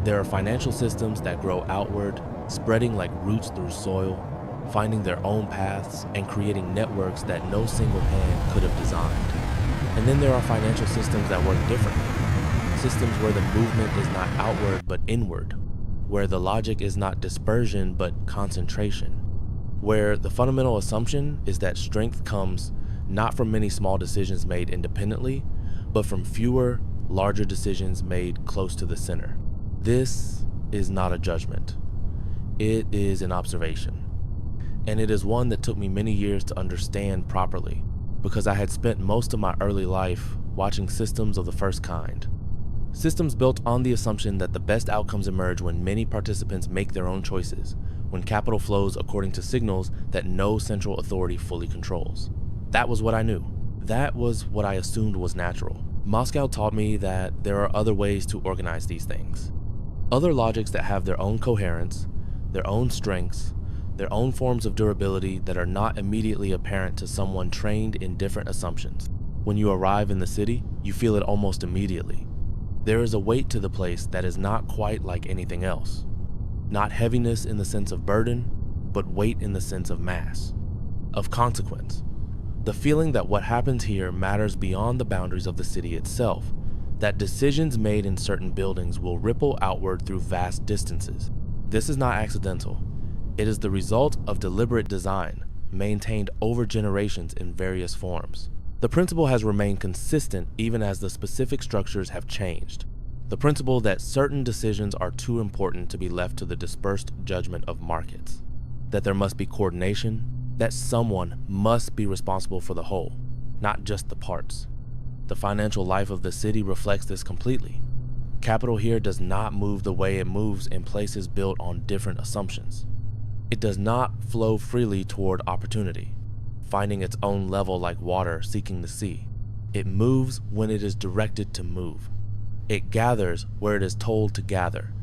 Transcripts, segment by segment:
There are financial systems that grow outward, spreading like roots through soil, finding their own paths and creating networks that no single hand could have designed. And then there are financial systems that work differently. Systems where the movement is not outward but inward, where the logic is not dispersion but concentration, where the fundamental assumption is that strength comes not from many small decisions made independently, but from fewer, larger decisions made close to the center. This is not a judgment. It is an observation. And it is one that took me many years to understand properly, because I had spent most of my early life watching systems of the first kind. Systems built on the assumption that the best outcomes emerge when many participants make their own choices, when capital flows according to signals that no central authority fully controls. That was what I knew. That was what I assumed was natural. Moscow taught me that there are other ways to organize these things. Other logics that have their own coherence, their own strengths, their own forms of durability that are not immediately apparent to someone trained in different assumptions. When you arrive in the city, you feel it almost immediately. There is a weight to the place that is not quite like anything else. Not heaviness in the sense of burden, but weight in the sense of mass, of consequence. The feeling that what happens here matters beyond the boundaries of the city itself, that decisions made in certain buildings will ripple outward through vast distances. This is not accidental. It is the result of deliberate design, maintained over generations in various forms. The principle has remained consistent even as the specific structures have changed. The principle that certain decisions are too important to be left to the dispersed judgment of markets. That there must be coordination, that someone must be responsible for the whole, not just the parts. The financial life of the city reflects this completely. Capital here does not move the way it moves in places built on different assumptions. It does not flow freely toward opportunity, finding its own level like water seeking the sea. It moves when it is directed to move. It gathers where it is told to gather.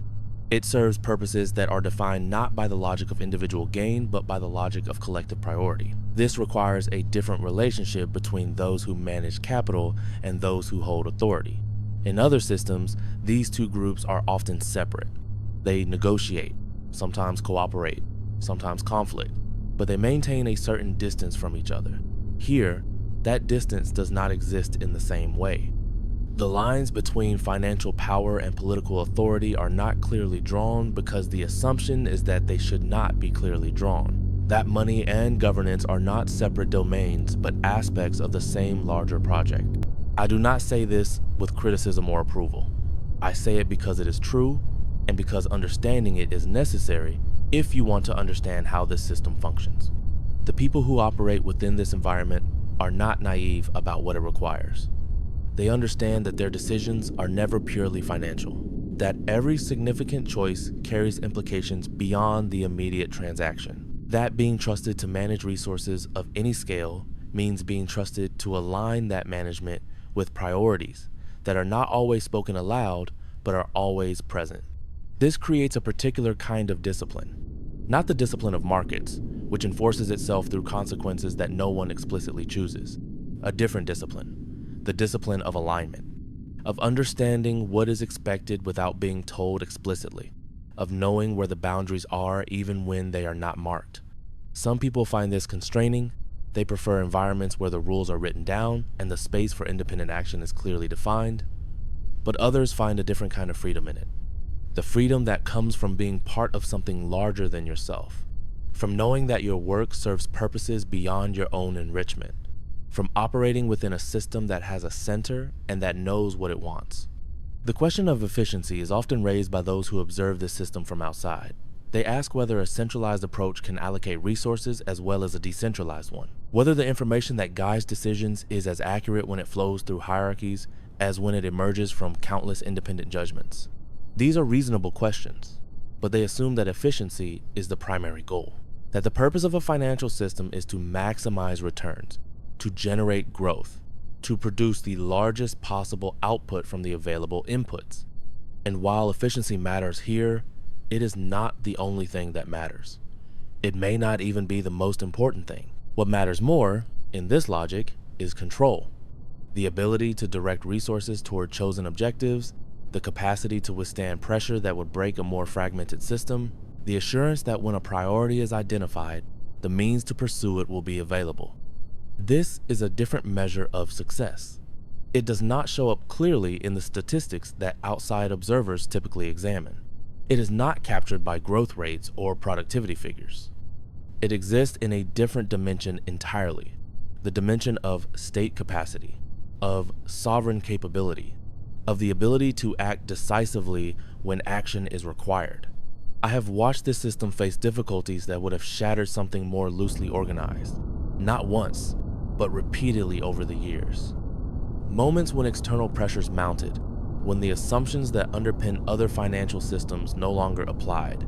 It serves purposes that are defined not by the logic of individual gain, but by the logic of collective priority. This requires a different relationship between those who manage capital and those who hold authority. In other systems, these two groups are often separate. They negotiate, sometimes cooperate, sometimes conflict, but they maintain a certain distance from each other. Here, that distance does not exist in the same way. The lines between financial power and political authority are not clearly drawn because the assumption is that they should not be clearly drawn. That money and governance are not separate domains, but aspects of the same larger project. I do not say this with criticism or approval. I say it because it is true, and because understanding it is necessary if you want to understand how this system functions. The people who operate within this environment are not naive about what it requires. They understand that their decisions are never purely financial, that every significant choice carries implications beyond the immediate transaction. That being trusted to manage resources of any scale means being trusted to align that management with priorities that are not always spoken aloud, but are always present. This creates a particular kind of discipline, not the discipline of markets, which enforces itself through consequences that no one explicitly chooses. A different discipline. The discipline of alignment, of understanding what is expected without being told explicitly, of knowing where the boundaries are even when they are not marked. Some people find this constraining. They prefer environments where the rules are written down and the space for independent action is clearly defined. But others find a different kind of freedom in it. The freedom that comes from being part of something larger than yourself, from knowing that your work serves purposes beyond your own enrichment, from operating within a system that has a center and that knows what it wants. The question of efficiency is often raised by those who observe this system from outside. They ask whether a centralized approach can allocate resources as well as a decentralized one, whether the information that guides decisions is as accurate when it flows through hierarchies as when it emerges from countless independent judgments. These are reasonable questions, but they assume that efficiency is the primary goal, that the purpose of a financial system is to maximize returns, to generate growth, to produce the largest possible output from the available inputs. And while efficiency matters here, it is not the only thing that matters. It may not even be the most important thing. What matters more, in this logic, is control. The ability to direct resources toward chosen objectives the capacity to withstand pressure that would break a more fragmented system, the assurance that when a priority is identified, the means to pursue it will be available. This is a different measure of success. It does not show up clearly in the statistics that outside observers typically examine. It is not captured by growth rates or productivity figures. It exists in a different dimension entirely, the dimension of state capacity, of sovereign capability, of the ability to act decisively when action is required. I have watched this system face difficulties that would have shattered something more loosely organized, not once, but repeatedly over the years. Moments when external pressures mounted, when the assumptions that underpin other financial systems no longer applied,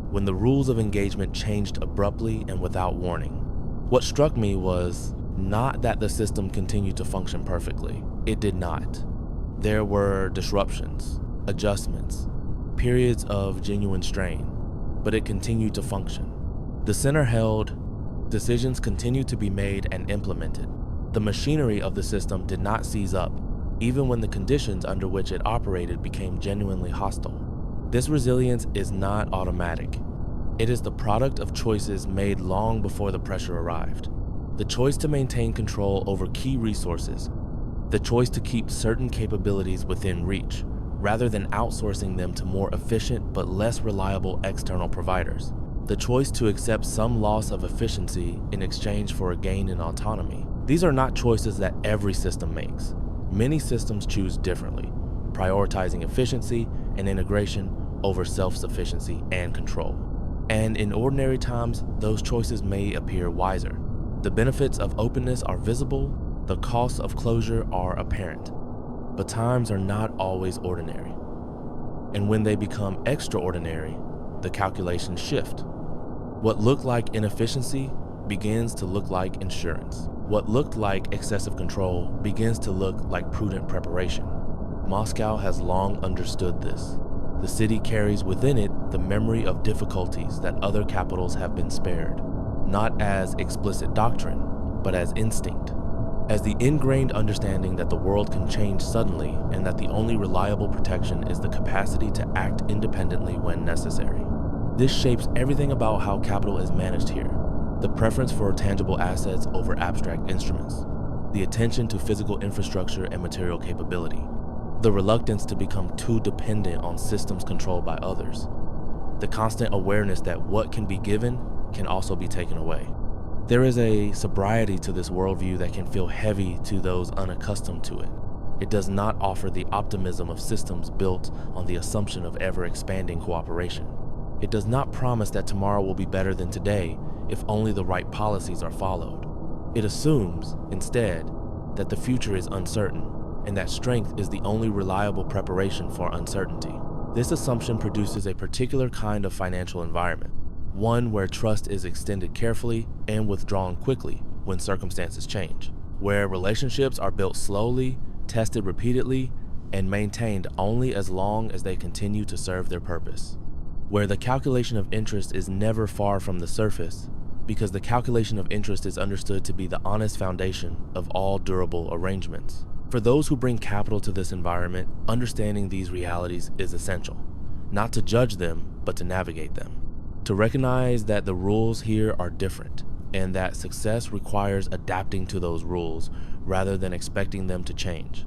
when the rules of engagement changed abruptly and without warning. What struck me was not that the system continued to function perfectly. It did not. There were disruptions, adjustments, periods of genuine strain, but it continued to function. The center held, decisions continued to be made and implemented. The machinery of the system did not seize up, even when the conditions under which it operated became genuinely hostile. This resilience is not automatic. It is the product of choices made long before the pressure arrived. The choice to maintain control over key resources, the choice to keep certain capabilities within reach, rather than outsourcing them to more efficient but less reliable external providers. The choice to accept some loss of efficiency in exchange for a gain in autonomy. These are not choices that every system makes. Many systems choose differently, prioritizing efficiency and integration over self-sufficiency and control. And in ordinary times, those choices may appear wiser. The benefits of openness are visible, the costs of closure are apparent. But times are not always ordinary. And when they become extraordinary, the calculations shift. What looked like inefficiency begins to look like insurance. What looked like excessive control begins to look like prudent preparation. Moscow has long understood this. The city carries within it the memory of difficulties that other capitals have been spared, not as explicit doctrine, but as instinct, as the ingrained understanding that the world can change suddenly and that the only reliable protection is the capacity to act independently when necessary. This shapes everything about how capital is managed here. The preference for tangible assets over abstract instruments, the attention to physical infrastructure and material capability, the reluctance to become too dependent on systems controlled by others, the constant awareness that what can be given can also be taken away. There is a sobriety to this worldview that can feel heavy to those unaccustomed to it. It does not offer the optimism of systems built on the assumption of ever-expanding cooperation. It does not promise that tomorrow will be better than today if only the right policies are followed. It assumes, instead, that the future is uncertain and that strength is the only reliable preparation for uncertainty. This assumption produces a particular kind of financial environment, one where trust is extended carefully and withdrawn quickly when circumstances change, where relationships are built slowly, tested repeatedly, and maintained only as long as they continue to serve their purpose, where the calculation of interest is never far from the surface, because the calculation of interest is understood to be the honest foundation of all durable arrangements. For those who bring capital to this environment, understanding these realities is essential, not to judge them, but to navigate them. To recognize that the rules here are different, and that success requires adapting to those rules rather than expecting them to change.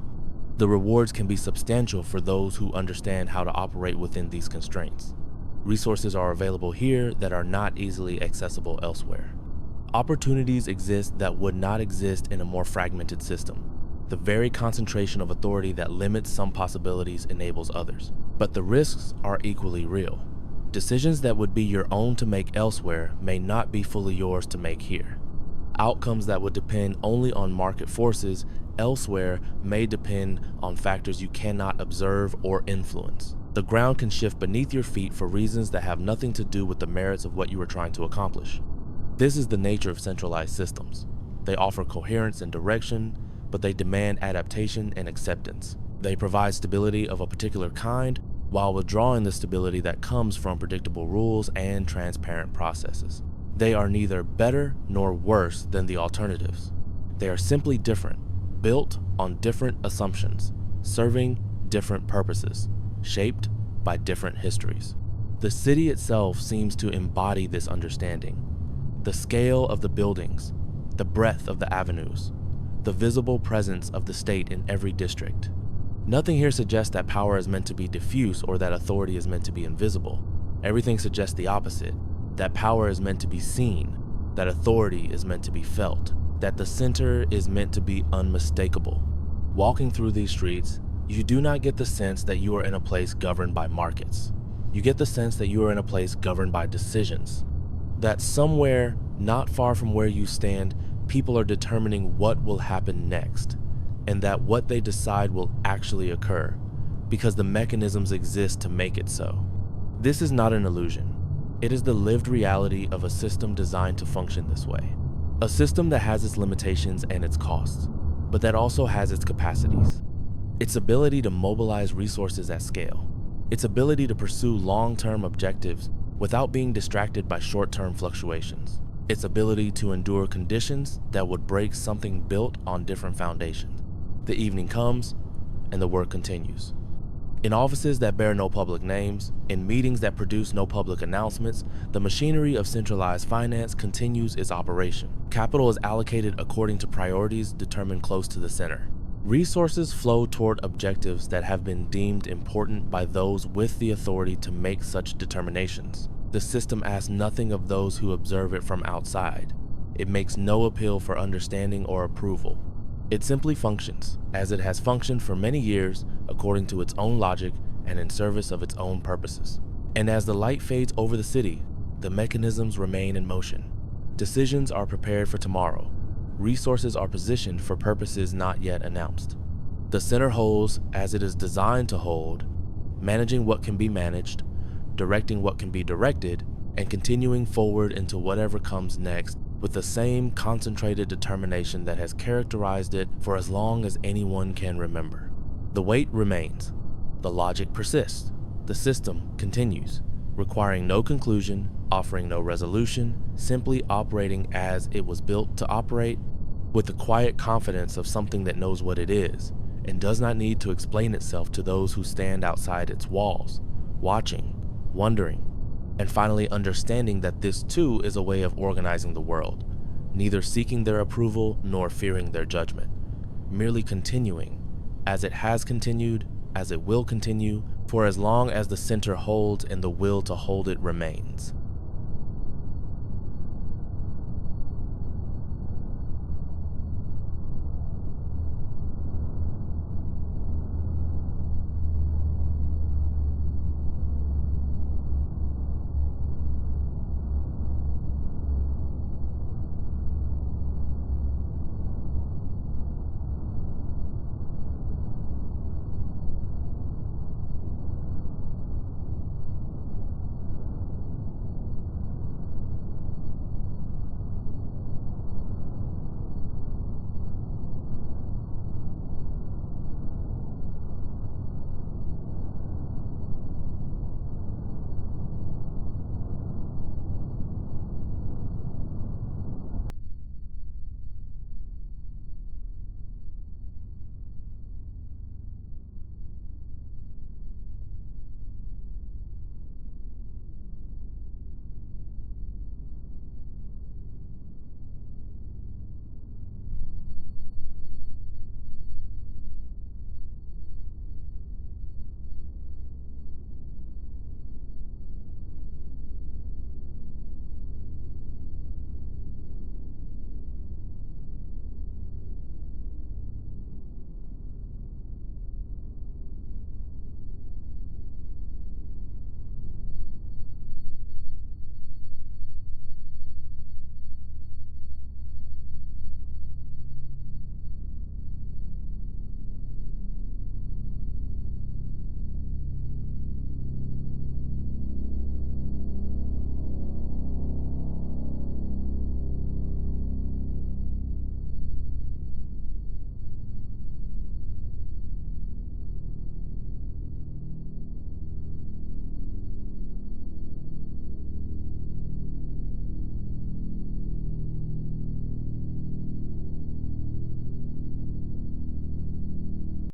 The rewards can be substantial for those who understand how to operate within these constraints. Resources are available here that are not easily accessible elsewhere. Opportunities exist that would not exist in a more fragmented system. The very concentration of authority that limits some possibilities enables others. But the risks are equally real. Decisions that would be your own to make elsewhere may not be fully yours to make here. Outcomes that would depend only on market forces elsewhere may depend on factors you cannot observe or influence. The ground can shift beneath your feet for reasons that have nothing to do with the merits of what you are trying to accomplish. This is the nature of centralized systems. They offer coherence and direction, but they demand adaptation and acceptance. They provide stability of a particular kind while withdrawing the stability that comes from predictable rules and transparent processes. They are neither better nor worse than the alternatives. They are simply different, built on different assumptions, serving different purposes. shaped by different histories. The city itself seems to embody this understanding. The scale of the buildings, the breadth of the avenues, the visible presence of the state in every district. Nothing here suggests that power is meant to be diffuse or that authority is meant to be invisible. Everything suggests the opposite, that power is meant to be seen, that authority is meant to be felt, that the center is meant to be unmistakable. Walking through these streets, you do not get the sense that you are in a place governed by markets. You get the sense that you are in a place governed by decisions. That somewhere not far from where you stand, people are determining what will happen next, and that what they decide will actually occur, because the mechanisms exist to make it so. This is not an illusion. It is the lived reality of a system designed to function this way. A system that has its limitations and its costs, but that also has its capacities. Its ability to mobilize resources at scale. Its ability to pursue long-term objectives without being distracted by short-term fluctuations. Its ability to endure conditions that would break something built on different foundations. The evening comes, and the work continues. In offices that bear no public names, in meetings that produce no public announcements, the machinery of centralized finance continues its operation. Capital is allocated according to priorities determined close to the center. Resources flow toward objectives that have been deemed important by those with the authority to make such determinations. The system asks nothing of those who observe it from outside. It makes no appeal for understanding or approval. It simply functions, as it has functioned for many years, according to its own logic and in service of its own purposes. And as the light fades over the city, the mechanisms remain in motion. Decisions are prepared for tomorrow. Resources are positioned for purposes not yet announced. The center holds as it is designed to hold, managing what can be managed, directing what can be directed, and continuing forward into whatever comes next with the same concentrated determination that has characterized it for as long as anyone can remember. The weight remains. The logic persists. The system continues, requiring no conclusion, offering no resolution, simply operating as it was built to operate, with the quiet confidence of something that knows what it is and does not need to explain itself to those who stand outside its walls, watching, wondering, and finally understanding that this too is a way of organizing the world, neither seeking their approval nor fearing their judgment, merely continuing, as it has continued, as it will continue, for as long as the center holds and the will to hold it remains.